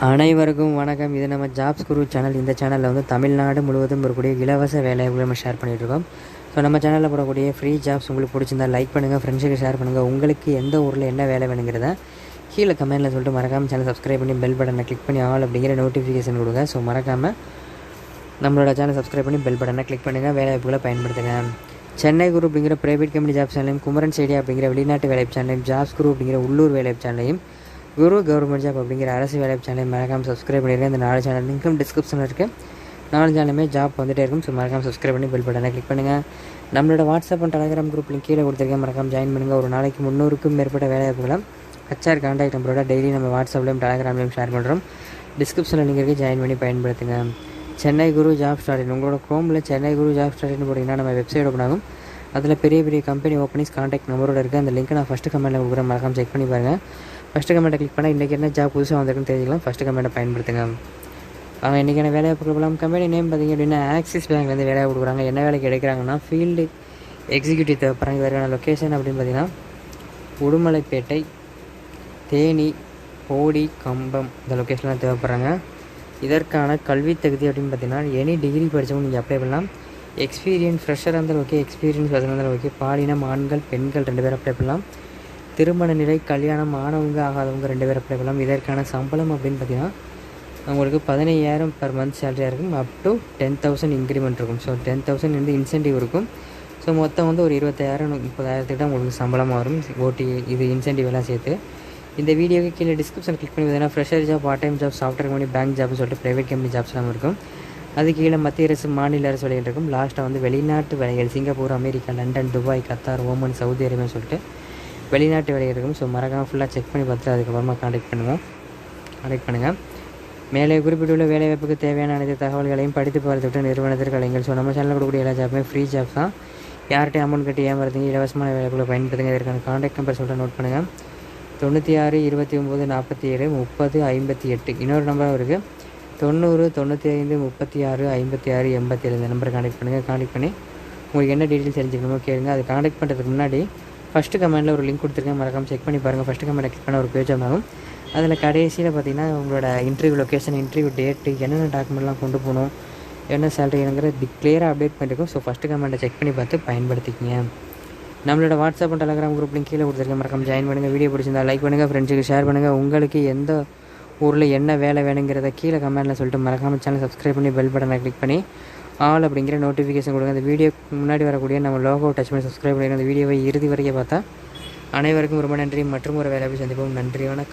அனைவருக்கும் வணக்கம். இது நம்ம ஜாப்ஸ் குரு சேனல். இந்த சேனலில் வந்து தமிழ்நாடு முழுவதும் இருக்கக்கூடிய இலவச வேலைகளை நம்ம ஷேர் பண்ணிகிட்ருக்கோம். ஸோ நம்ம சேனலில் போடக்கூடிய ஃப்ரீ ஜாப்ஸ் உங்களுக்கு பிடிச்சிருந்தா லைக் பண்ணுங்கள், ஃப்ரெண்ட்ஸுக்கு ஷேர் பண்ணுங்கள். உங்களுக்கு எந்த ஊரில் என்ன வேலை வேணுங்கிறத கீழே கமெண்ட்டில் சொல்லிட்டு மறக்காமல் சேனல் சப்ஸ்கிரைப் பண்ணி பெல் பட்டனை கிளிக் பண்ணி ஆல் அப்படிங்கிற நோட்டிஃபிகேஷன் கொடுங்க. ஸோ மறக்காமல் நம்மளோட சேனல் சப்ஸ்கிரைப் பண்ணி பெல் பட்டனை கிளிக் பண்ணுங்கள். வேலை வாய்ப்புகளை பயன்படுத்துங்க. சென்னை குரு அப்படிங்கிற பிரைவேட் கம்பெனி ஜாப் சேனலையும், குமரன் ஐடியா அப்படிங்கிற வெளிநாட்டு வேலைவாய்ப்பு சேனலையும், ஜாப்ஸ் குரு அப்படிங்கிற உள்ளூர் வேலைவாய்ப்பு சேனலையும், குரு கவர்மெண்ட் ஜாப் அப்படிங்கிற அரசு வேலைவாய்ப்பு சேனலை மறக்காமல் சப்ஸ்கிரைப் பண்ணிடுங்க. இந்த 4 சேனல் லிங்க்கும் டிஸ்கிரிப்ஷனில் இருக்குது. 4 சேனலுமே ஜாப் வந்துகிட்டே இருக்கும். ஸோ மறக்காமல் சப்ஸ்கிரைப் பண்ணி பெல் பட்டனை கிளிக் பண்ணுங்கள். நம்மளோட WhatsApp and Telegram group link கீழே கொடுத்துருக்கேன், மறக்காமல் ஜாயின் பண்ணுங்கள். ஒரு நாளைக்கு 300க்கும் மேற்பட்ட வேலைவாய்ப்புகளை HR கான்டாக்ட் நம்பரோட டெய்லி நம்ம வாட்ஸ்அப்லையும் டெலிகிராம்லையும் ஷேர் பண்ணுறோம். டிஸ்கிரிப்ஷனில் லிங்க் இருக்குது, ஜாயின் பண்ணி பயன்படுத்துங்க. சென்னை குரு ஜாப் ஸ்டார்ட் உங்களோட க்ரோமில் சென்னை குரு ஜாப் ஸ்டார்ட்னு போட்டிங்கன்னா நம்ம வெப்சைட் ஓப்பன் ஆகும். அதில் பெரிய பெரிய கம்பெனி ஓப்பனிங்ஸ் கான்டாக்ட் நம்பரோட இருக்குது. அந்த லிங்க்கை நான் ஃபஸ்ட்டு கமெண்ட்டில் கொடுக்குறேன், மறக்காமல் செக் பண்ணி பாருங்கள். ஃபஸ்ட்டு கமெண்ட்டை கிளிக் பண்ணால் இன்றைக்கி என்ன ஜாப் புதுசாக வந்திருக்குன்னு தெரிஞ்சுக்கலாம். ஃபஸ்ட்டு கமெண்ட்டை பயன்படுத்துங்க. அவங்க இன்றைக்கான வேலையை கொடுக்கலாம். கம்பெனி நேம் பார்த்திங்க அப்படின்னா ஆக்சிஸ் பேங்க்லேருந்து வேலையை கொடுக்குறாங்க. என்ன வேலைக்கு எடுக்கிறாங்கன்னா ஃபீல்டு எக்ஸிக்யூட்டிவ் தேவைப்படுறாங்க. இதற்கான லொக்கேஷன் அப்படின்னு பார்த்திங்கன்னா உடுமலைப்பேட்டை, தேனி, போடி, கம்பம் இந்த லொக்கேஷன்லாம் தேவைப்படுறாங்க. இதற்கான கல்வி தகுதி அப்படின்னு பார்த்திங்கன்னா எனி டிகிரி படித்தவங்க நீங்கள் அப்ளை பண்ணலாம். எக்ஸ்பீரியன்ஸ் ஃப்ரெஷராக இருந்தாலும் ஓகே, எக்ஸ்பீரியன்ஸ் பசங்க இருந்தாலும் ஓகே. பாலினம் ஆண்கள் பெண்கள் 2 பேர் அப்ளை பண்ணலாம். திருமண நிலை கல்யாணம் ஆனவங்க ஆகாதவங்க 2 பேர் அப்ளை பண்ணலாம். இதற்கான சம்பளம் அப்படின்னு பார்த்திங்கன்னா உங்களுக்கு 15,000 பர் மந்த் சேலரியாக இருக்கும். அப் டு 10,000 இன்க்ரிமெண்ட் இருக்கும். ஸோ 10,000 வந்து இன்சென்டிவ் இருக்கும். ஸோ மொத்தம் வந்து ஒரு 25,000 30,000 உங்களுக்கு சம்பளமாக வரும். ஓடி இது இன்சென்டிவ் எல்லாம் சேர்த்து. இந்த வீடியோக்கு கீழே டிஸ்கிரிப்ஷன் கிளிக் பண்ணி பார்த்தீங்கன்னா fresher job, part time job, software company, bank ஜாப்னு சொல்லிட்டு ப்ரைவேட் கம்பெனி ஜாப்ஸ் எல்லாம் இருக்கும். அது கீழே மத்திய அரசு, மாநில அரசு வேலைகள் இருக்கும். லாஸ்ட்டாக வந்து வெளிநாட்டு வேலைகள், Singapore, America, London, Dubai, Qatar, Oman, Saudi அரேபியான்னு சொல்லிட்டு வெளிநாட்டு வேலைகள் இருக்கும். ஸோ மறக்காமல் ஃபுல்லாக செக் பண்ணி பார்த்துட்டு அதுக்கப்புறமா கான்டாக்ட் பண்ணுங்கள். மேலே குறிப்பிட்டுள்ள வேலைவாய்ப்புக்கு தேவையான அனைத்து தகவல்களையும் படித்து பார்த்துவிட்டு நிறுவனத்திற்கு அழைங்கள். ஸோ நம்ம சேனலில் கொடுக்கக்கூடிய எல்லா ஜாப்புமே ஃப்ரீ ஜாப் தான். யார்கிட்டையும் அமௌண்ட் கட்டி ஏமாறுறீங்க, இலவசமான வேலைகளை பயன்படுத்துங்க. இதற்கான கான்டாக்ட் நம்பர் சொல்லிட்டு நோட் பண்ணுங்கள். 96 29 47 30 58. இன்னொரு நம்பரும் இருக்குது, 90 95 36 56 87. இந்த நம்பரை கான்டாக்ட் பண்ணுங்கள். கான்டாக்ட் பண்ணி உங்களுக்கு என்ன டீட்டெயில்ஸ் தெரிஞ்சுக்கணுமோ கேளுங்க. அது கான்டாக்ட் பண்ணுறதுக்கு முன்னாடி ஃபஸ்ட்டு கமெண்ட்டில் ஒரு லிங்க் கொடுத்துருக்கேன், மறக்காமல் செக் பண்ணி பாருங்கள். ஃபஸ்ட்டு கமெண்ட்டை கிளிக் பண்ண ஒரு பேஜ் ஆகும். அதில் கடைசியில் பார்த்தீங்கன்னா உங்களோட இன்டர்வியூ லொக்கேஷன், இன்டர்வியூ டேட்டு, என்னென்ன டாக்குமெண்ட்லாம் கொண்டு போகணும், என்ன சேலரிங்கிற கிளியராக அப்டேட் பண்ணியிருக்கோம். ஸோ ஃபஸ்ட்டு கமெண்ட்டை செக் பண்ணி பார்த்து பயன்படுத்திக்கிங்க. நம்மளோட WhatsApp and Telegram group link கீழே கொடுத்துருக்கேன், மறக்காமல் ஜாயின் பண்ணுங்கள். வீடியோ பிடிச்சிருந்தா லைக் பண்ணுங்கள், ஃப்ரெண்ட்ஸுக்கு ஷேர் பண்ணுங்கள். உங்களுக்கு எந்த ஊரில் என்ன வேலை வேணுங்கிறத கீழே கமெண்ட்டில் சொல்லிட்டு மறக்காமல் சேனல் சப்ஸ்கிரைப் பண்ணி பெல் பட்டனை கிளிக் பண்ணி ஆல் அப்படிங்கிற நோட்டிஃபிகேஷன் கொடுங்க. அந்த வீடியோக்கு முன்னாடி வரக்கூடிய நம்ம லோகோ டச் பண்ணி சப்ஸ்கிரைப் பண்ணிடுங்க. அந்த வீடியோவை இறுதி வரைக்கும் பார்த்தா அனைவருக்கும் ரொம்ப நன்றி. மற்றும் ஒரு வேலையை சந்திப்போம். நன்றி, வணக்கம்.